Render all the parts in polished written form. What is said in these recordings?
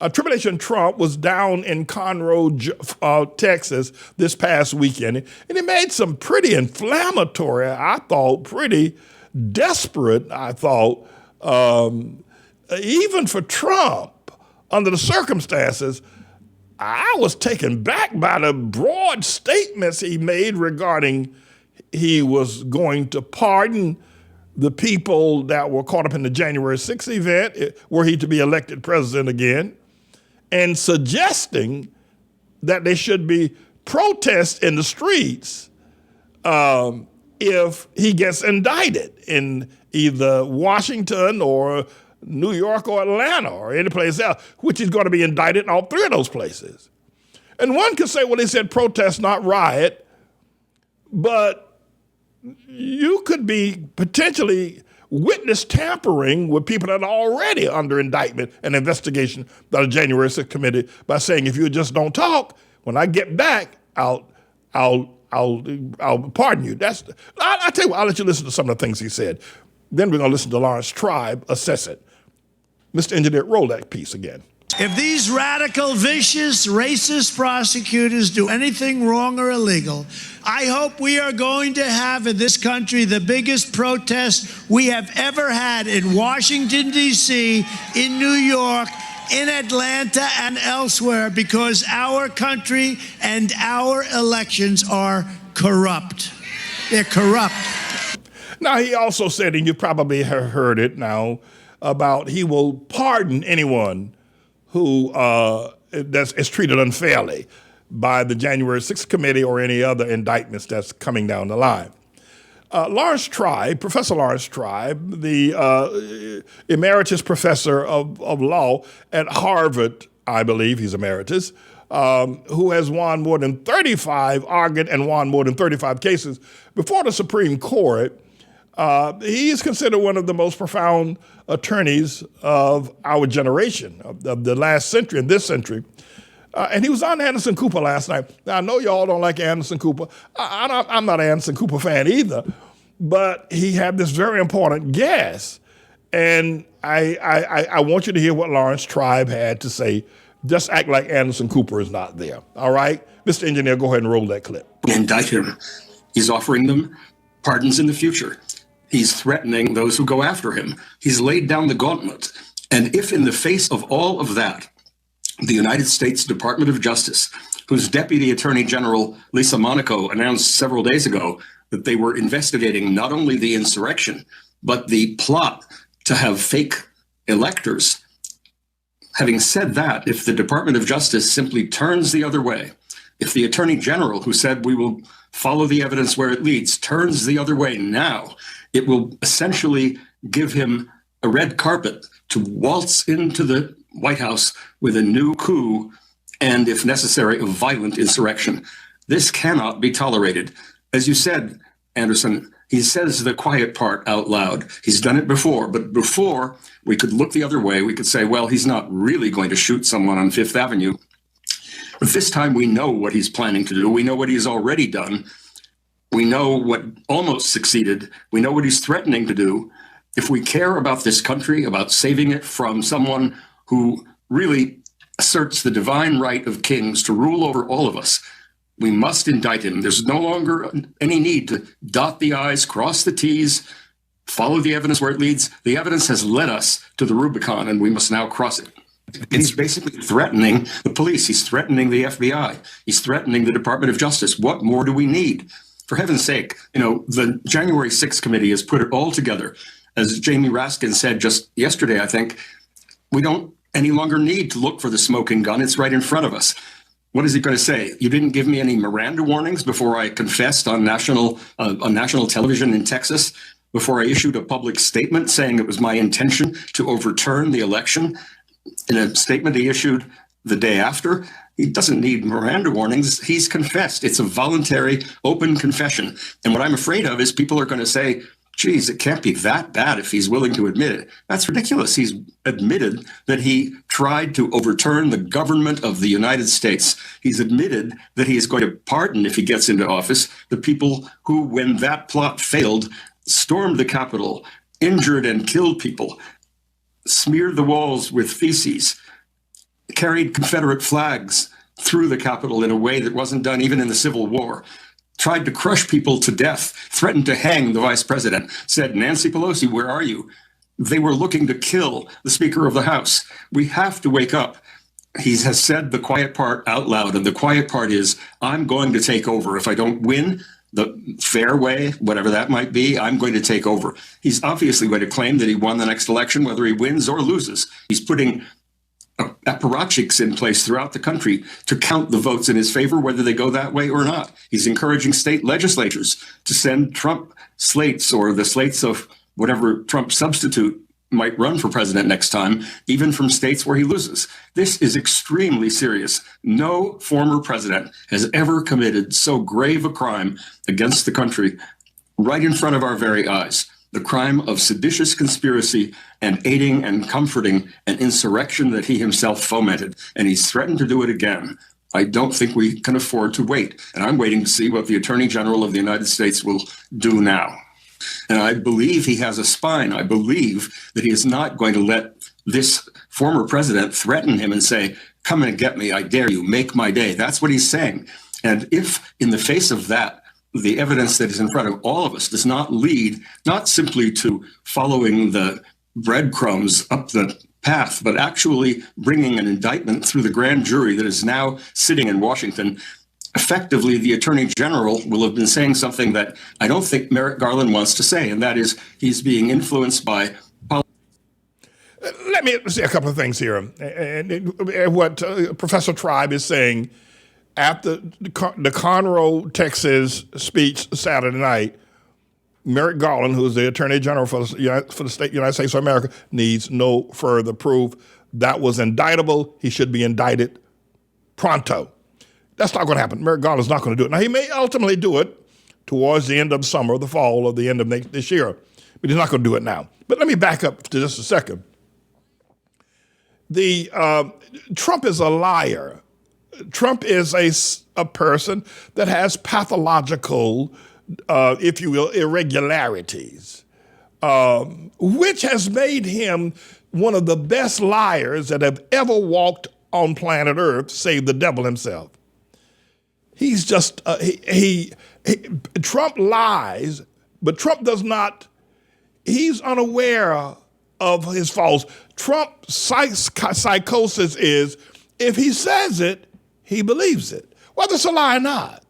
Tribulation Trump was down in Conroe, Texas this past weekend, and he made some pretty inflammatory, I thought, pretty desperate, I thought, even for Trump, under the circumstances. I was taken back by the broad statements he made regarding he was going to pardon the people that were caught up in the January 6th event, were he to be elected president again, and suggesting that there should be protests in the streets if he gets indicted in either Washington or New York or Atlanta or any place else, which he's going to be indicted in all three of those places. And one could say, well, he said protest, not riot, but you could be potentially witness tampering with people that are already under indictment and investigation by the January 6th committee by saying, if you just don't talk, when I get back, I'll pardon you. I tell you what, I'll let you listen to some of the things he said. Then we're going to listen to Lawrence Tribe assess it. Mr. Engineer, roll that piece again. If these radical, vicious, racist prosecutors do anything wrong or illegal, I hope we are going to have in this country the biggest protest we have ever had in Washington, D.C., in New York, in Atlanta, and elsewhere, because our country and our elections are corrupt. They're corrupt. Now, he also said, and you probably have heard it now, about he will pardon anyone who is treated unfairly by the January 6th committee or any other indictments that's coming down the line. Lawrence Tribe, Professor Lawrence Tribe, the emeritus professor of law at Harvard, I believe he's emeritus, who has won more than 35, argued and won more than 35 cases before the Supreme Court. He is considered one of the most profound attorneys of our generation, of the last century and this century. And he was on Anderson Cooper last night. Now, I know y'all don't like Anderson Cooper. I'm not an Anderson Cooper fan either, but he had this very important guest. And I want you to hear what Lawrence Tribe had to say. Just act like Anderson Cooper is not there. All right? Mr. Engineer, go ahead and roll that clip. Indict him. He's offering them pardons in the future. He's threatening those who go after him. He's laid down the gauntlet. And if in the face of all of that, the United States Department of Justice, whose Deputy Attorney General Lisa Monaco announced several days ago that they were investigating not only the insurrection, but the plot to have fake electors. Having said that, if the Department of Justice simply turns the other way, if the Attorney General, who said we will follow the evidence where it leads, turns the other way now, it will essentially give him a red carpet to waltz into the White House with a new coup and, if necessary, a violent insurrection. This cannot be tolerated. As you said, Anderson, he says the quiet part out loud. He's done it before, but before we could look the other way. We could say, well, he's not really going to shoot someone on Fifth Avenue. But this time we know what he's planning to do. We know what he's already done. We know what almost succeeded. We know what he's threatening to do. If we care about this country, about saving it from someone who really asserts the divine right of kings to rule over all of us, we must indict him. There's no longer any need to dot the I's, cross the T's, follow the evidence where it leads. The evidence has led us to the Rubicon, and we must now cross it. He's basically threatening the police. He's threatening the FBI. He's threatening the Department of Justice. What more do we need? For heaven's sake, the January 6th committee has put it all together. As Jamie Raskin said just yesterday, I think, we don't any longer need to look for the smoking gun. It's right in front of us. What is he going to say? You didn't give me any Miranda warnings before I confessed on national television in Texas, before I issued a public statement saying it was my intention to overturn the election. In a statement he issued the day after, he doesn't need Miranda warnings. He's confessed. It's a voluntary, open confession. And what I'm afraid of is people are going to say, geez, it can't be that bad if he's willing to admit it. That's ridiculous. He's admitted that he tried to overturn the government of the United States. He's admitted that he is going to pardon, if he gets into office, the people who, when that plot failed, stormed the Capitol, injured and killed people, smeared the walls with feces, carried Confederate flags through the Capitol in a way that wasn't done even in the Civil War, tried to crush people to death, threatened to hang the vice president, said, Nancy Pelosi, where are you? They were looking to kill the Speaker of the House. We have to wake up. He has said the quiet part out loud, and the quiet part is, I'm going to take over. If I don't win the fair way, whatever that might be, I'm going to take over. He's obviously going to claim that he won the next election, whether he wins or loses. He's putting apparatchiks in place throughout the country to count the votes in his favor, whether they go that way or not. He's encouraging state legislatures to send Trump slates or the slates of whatever Trump substitute might run for president next time, even from states where he loses. This is extremely serious. No former president has ever committed so grave a crime against the country right in front of our very eyes. The crime of seditious conspiracy and aiding and comforting an insurrection that he himself fomented. And he's threatened to do it again. I don't think we can afford to wait. And I'm waiting to see what the Attorney General of the United States will do now. And I believe he has a spine. I believe that he is not going to let this former president threaten him and say, come and get me, I dare you, make my day. That's what he's saying. And if in the face of that, the evidence that is in front of all of us does not lead, not simply to following the breadcrumbs up the path, but actually bringing an indictment through the grand jury that is now sitting in Washington, effectively the Attorney General will have been saying something that I don't think Merrick Garland wants to say, and that is he's being influenced by Let me say a couple of things here. And what Professor Tribe is saying, after the Conroe, Texas speech Saturday night, Merrick Garland, who's the Attorney General for the state United States of America, needs no further proof. That was indictable. He should be indicted pronto. That's not going to happen. Merrick Garland's not going to do it. Now, he may ultimately do it towards the end of summer, the fall, or the end of this year, but he's not going to do it now. But let me back up to just a second. Trump is a liar. Trump is a person that has pathological, if you will, irregularities, which has made him one of the best liars that have ever walked on planet Earth, save the devil himself. He's just, Trump lies, but Trump does not, he's unaware of his faults. Trump's psychosis is, if he says it, he believes it, whether it's a lie or not.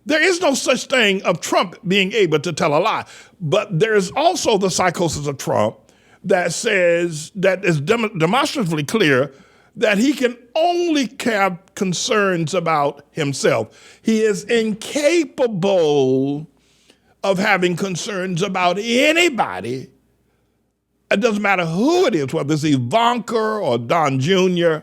There is no such thing of Trump being able to tell a lie. But there is also the psychosis of Trump that says, that is demonstratively clear, that he can only have concerns about himself. He is incapable of having concerns about anybody. It doesn't matter who it is, whether it's Ivanka or Don Jr.,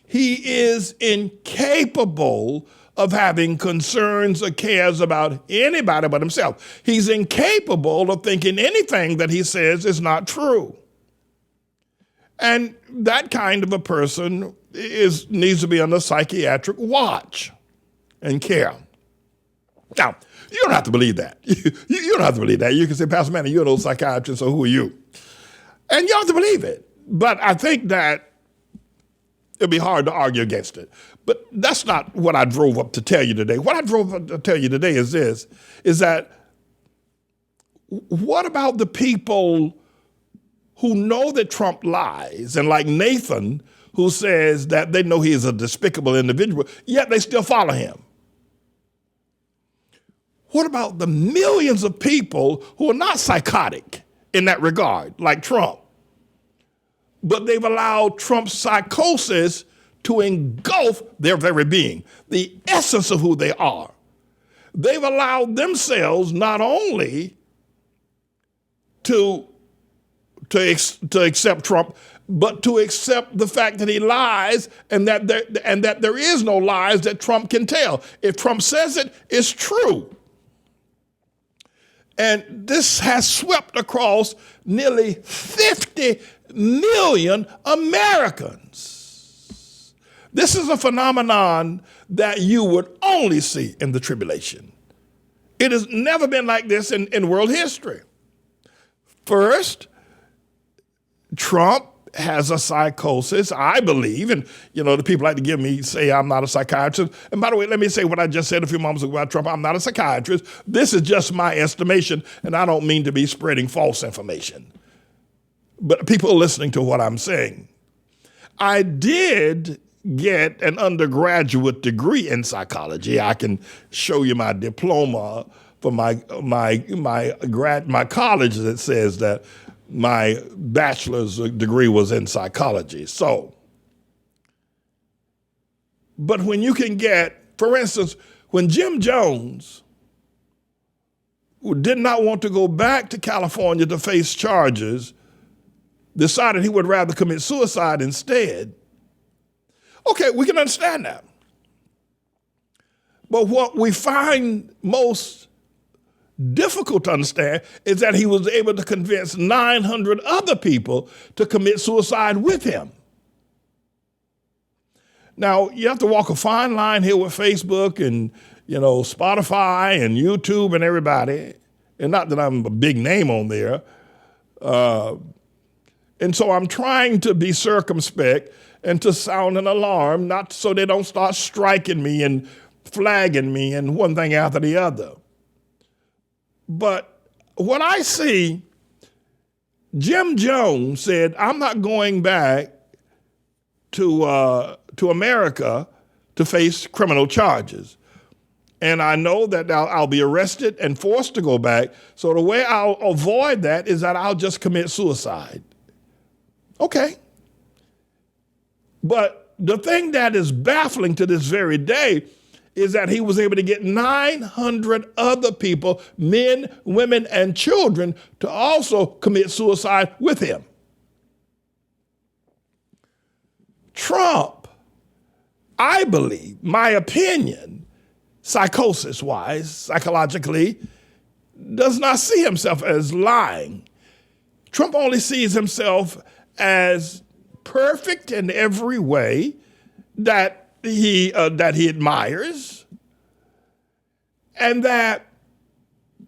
he is incapable of having concerns or cares about anybody but himself. He's incapable of thinking anything that he says is not true. And that kind of a person needs to be under psychiatric watch and care. Now, you don't have to believe that. You don't have to believe that. You can say, Pastor Manny, you're no psychiatrist, so who are you? And you don't have to believe it. But I think that it'd be hard to argue against it. But that's not what I drove up to tell you today. What I drove up to tell you today is this, is that what about the people who know that Trump lies, and like Nathan, who says that they know he is a despicable individual, yet they still follow him? What about the millions of people who are not psychotic in that regard, like Trump, but they've allowed Trump's psychosis to engulf their very being, the essence of who they are? They've allowed themselves not only to accept Trump, but to accept the fact that he lies, and that there is no lies that Trump can tell. If Trump says it, it's true. And this has swept across nearly 50 million Americans. This is a phenomenon that you would only see in the tribulation. It has never been like this in world history. First, Trump has a psychosis, I believe, and the people like to say I'm not a psychiatrist. And by the way, let me say what I just said a few moments ago about Trump. I'm not a psychiatrist. This is just my estimation, and I don't mean to be spreading false information. But people are listening to what I'm saying. I did get an undergraduate degree in psychology. I can show you my diploma for my college that says that my bachelor's degree was in psychology. But when you can get, for instance, when Jim Jones, who did not want to go back to California to face charges, decided he would rather commit suicide instead. Okay, we can understand that. But what we find most difficult to understand is that he was able to convince 900 other people to commit suicide with him. Now, you have to walk a fine line here with Facebook and, Spotify and YouTube and everybody. And not that I'm a big name on there. And so I'm trying to be circumspect and to sound an alarm, not so they don't start striking me and flagging me and one thing after the other. But what I see, Jim Jones said, I'm not going back to America to face criminal charges. And I know that I'll be arrested and forced to go back. So the way I'll avoid that is that I'll just commit suicide. Okay. But the thing that is baffling to this very day is that he was able to get 900 other people, men, women, and children, to also commit suicide with him. Trump, I believe, my opinion, psychosis-wise, psychologically, does not see himself as lying. Trump only sees himself as perfect in every way that he admires, and that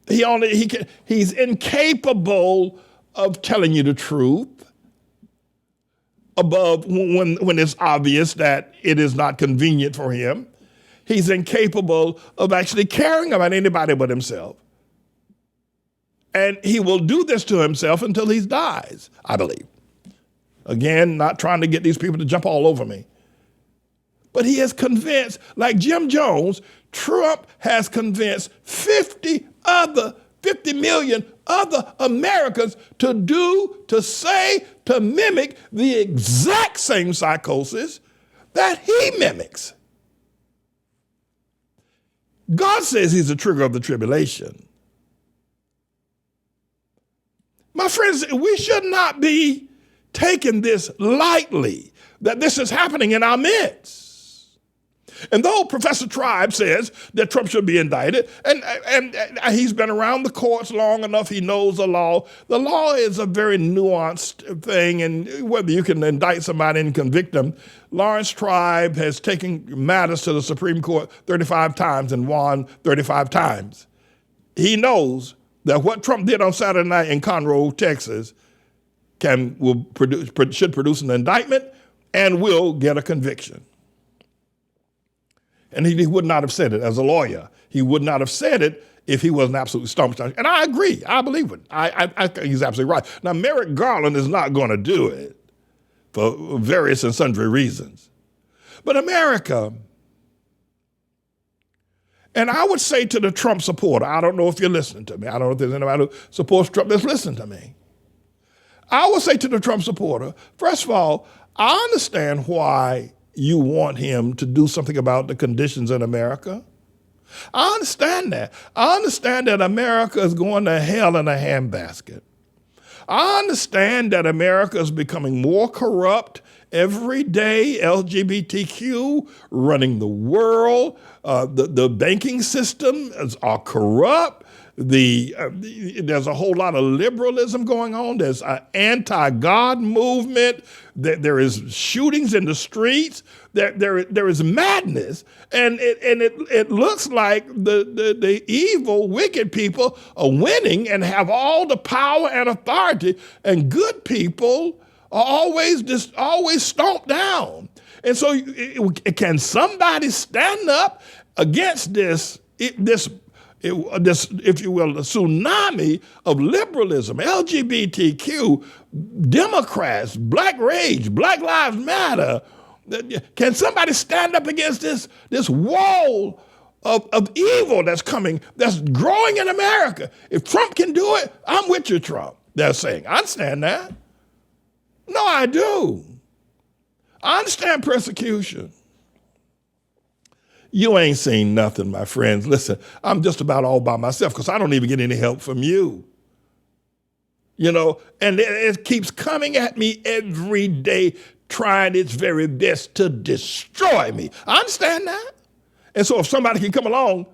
he's incapable of telling you the truth above when it's obvious that it is not convenient for him. He's incapable of actually caring about anybody but himself. And he will do this to himself until he dies, I believe. Again, not trying to get these people to jump all over me. But he has convinced, like Jim Jones, Trump has convinced 50 million other Americans to say, to mimic the exact same psychosis that he mimics. God says he's the trigger of the tribulation. My friends, we should not be taking this lightly, that this is happening in our midst. And though Professor Tribe says that Trump should be indicted, and he's been around the courts long enough, he knows the law is a very nuanced thing, and whether you can indict somebody and convict them, Lawrence Tribe has taken matters to the Supreme Court 35 times and won 35 times. He knows that what Trump did on Saturday night in Conroe, Texas, should produce an indictment and will get a conviction. And he would not have said it as a lawyer. He would not have said it if he wasn't absolutely stumped. And I agree. I believe it. I think he's absolutely right. Now, Merrick Garland is not going to do it for various and sundry reasons. But America, and I would say to the Trump supporter, I don't know if you're listening to me. I don't know if there's anybody who supports Trump that's listening to me. I would say to the Trump supporter, first of all, I understand why you want him to do something about the conditions in America. I understand that. I understand that America is going to hell in a handbasket. I understand that America is becoming more corrupt every day, LGBTQ running the world. The banking systems are corrupt. There's a whole lot of liberalism going on. There's an anti-God movement. There is shootings in the streets. There is madness, and it looks like the evil, wicked people are winning and have all the power and authority, and good people are always stomped down. And so can somebody stand up against this, if you will, the tsunami of liberalism, LGBTQ, Democrats, Black rage, Black Lives Matter? Can somebody stand up against this wall of evil that's coming, that's growing in America? If Trump can do it, I'm with you, Trump, they're saying. I understand that. No, I do. I understand persecution. You ain't seen nothing, my friends. Listen, I'm just about all by myself because I don't even get any help from you. You know, and it keeps coming at me every day, trying its very best to destroy me. I understand that. And so if somebody can come along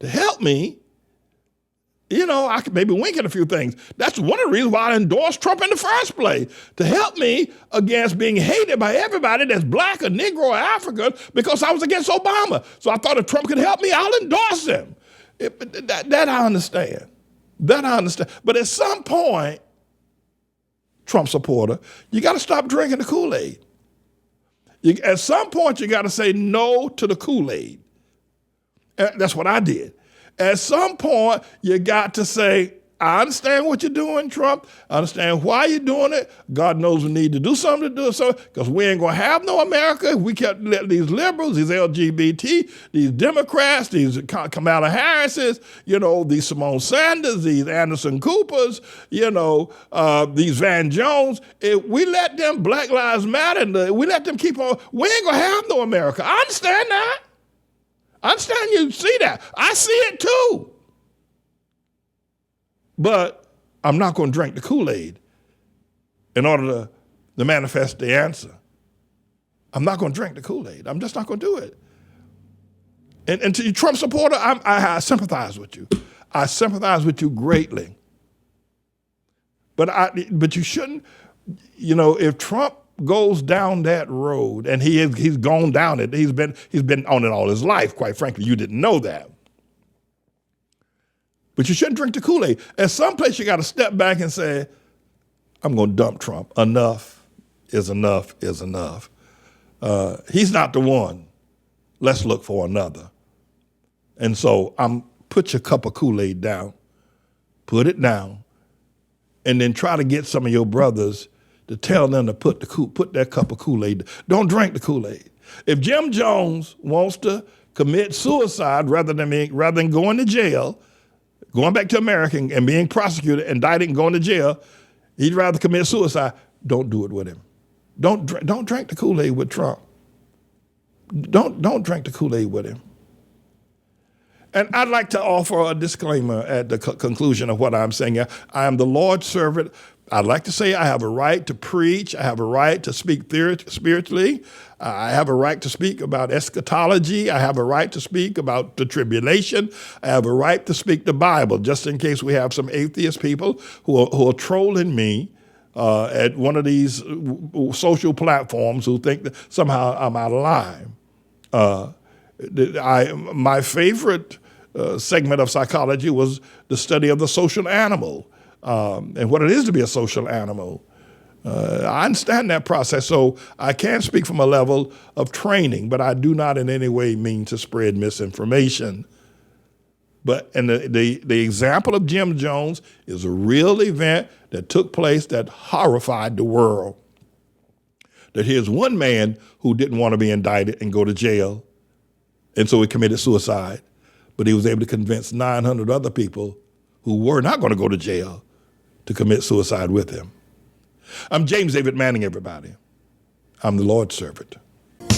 to help me, you know, I could maybe wink at a few things. That's one of the reasons why I endorsed Trump in the first place, to help me against being hated by everybody that's Black or Negro or African, because I was against Obama. So I thought if Trump could help me, I'll endorse him. That I understand. That I understand. But at some point, Trump supporter, you got to stop drinking the Kool-Aid. At some point, you got to say no to the Kool-Aid. That's what I did. At some point, you got to say, I understand what you're doing, Trump. I understand why you're doing it. God knows we need to do something to do it, so because we ain't going to have no America if we kept letting these liberals, these LGBT, these Democrats, these Kamala Harrises, you know, these Simone Sanders, these Anderson Coopers, you know, these Van Jones. If we let them, Black Lives Matter, we let them keep on, we ain't going to have no America. I understand that. I understand you see that. I see it too. But I'm not going to drink the Kool-Aid in order to manifest the answer. I'm not going to drink the Kool-Aid. I'm just not going to do it. And to you Trump supporter, I sympathize with you. I sympathize with you greatly. But you shouldn't, you know, if Trump goes down that road, and he's gone down it. He's been on it all his life, quite frankly. You didn't know that. But you shouldn't drink the Kool-Aid. At some place you got to step back and say, I'm going to dump Trump. Enough is enough is enough. He's not the one. Let's look for another. And so put your cup of Kool-Aid down, put it down, and then try to get some of your brothers to tell them to put that cup of Kool-Aid. Don't drink the Kool-Aid. If Jim Jones wants to commit suicide rather than going to jail, going back to America and being prosecuted, indicted, and going to jail, he'd rather commit suicide. Don't do it with him. Don't drink the Kool-Aid with Trump. Don't drink the Kool-Aid with him. And I'd like to offer a disclaimer at the conclusion of what I'm saying. I am the Lord's servant. I'd like to say I have a right to preach. I have a right to speak spiritually. I have a right to speak about eschatology. I have a right to speak about the tribulation. I have a right to speak the Bible, just in case we have some atheist people who are trolling me at one of these social platforms who think that somehow I'm out of line. My favorite segment of psychology was the study of the social animal. And what it is to be a social animal. I understand that process, so I can't speak from a level of training, but I do not in any way mean to spread misinformation. And the example of Jim Jones is a real event that took place that horrified the world. That here's one man who didn't want to be indicted and go to jail, and so he committed suicide, but he was able to convince 900 other people who were not going to go to jail to commit suicide with him. I'm James David Manning, everybody. I'm the Lord's servant. When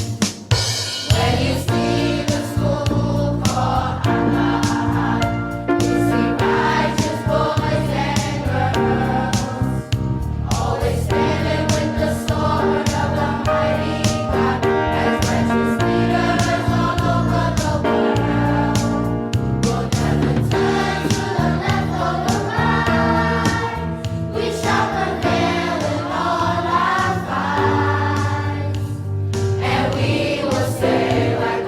you see the school called ATLAH, you see righteous boys and girls, always standing with the sword of the mighty God, as righteous leaders all over the world. We'll never turn to the left or the right. We shall prevail in all our fights, and we will say like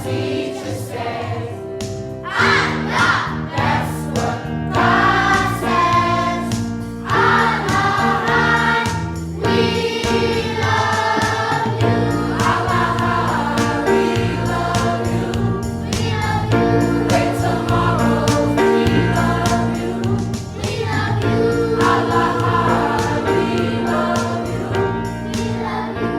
teacher says. Allah, that's what God says. Allah, we love you. Allah, we love you. We love you. Wait tomorrow, we love you. We love you. Allah, we love you. We love you.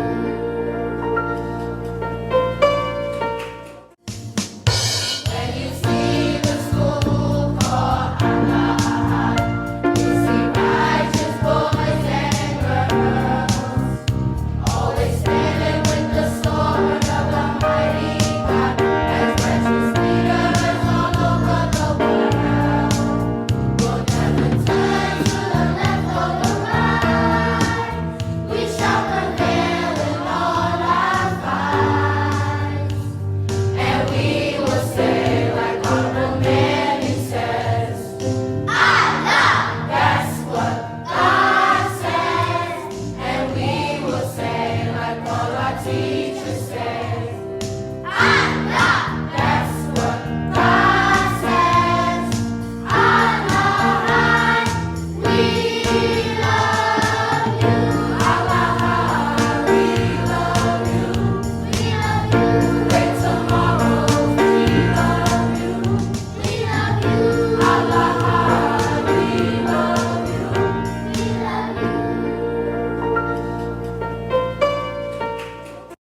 When you see the school called ATLAH, you see righteous boys and girls, always standing with the sword of the mighty God, as righteous leaders all over the world. We'll never turn to the left or the right. We shall prevail in all our fights. And we will say, like Honorable Manny says, Allah, that's what God says. And we will say, like all our teachers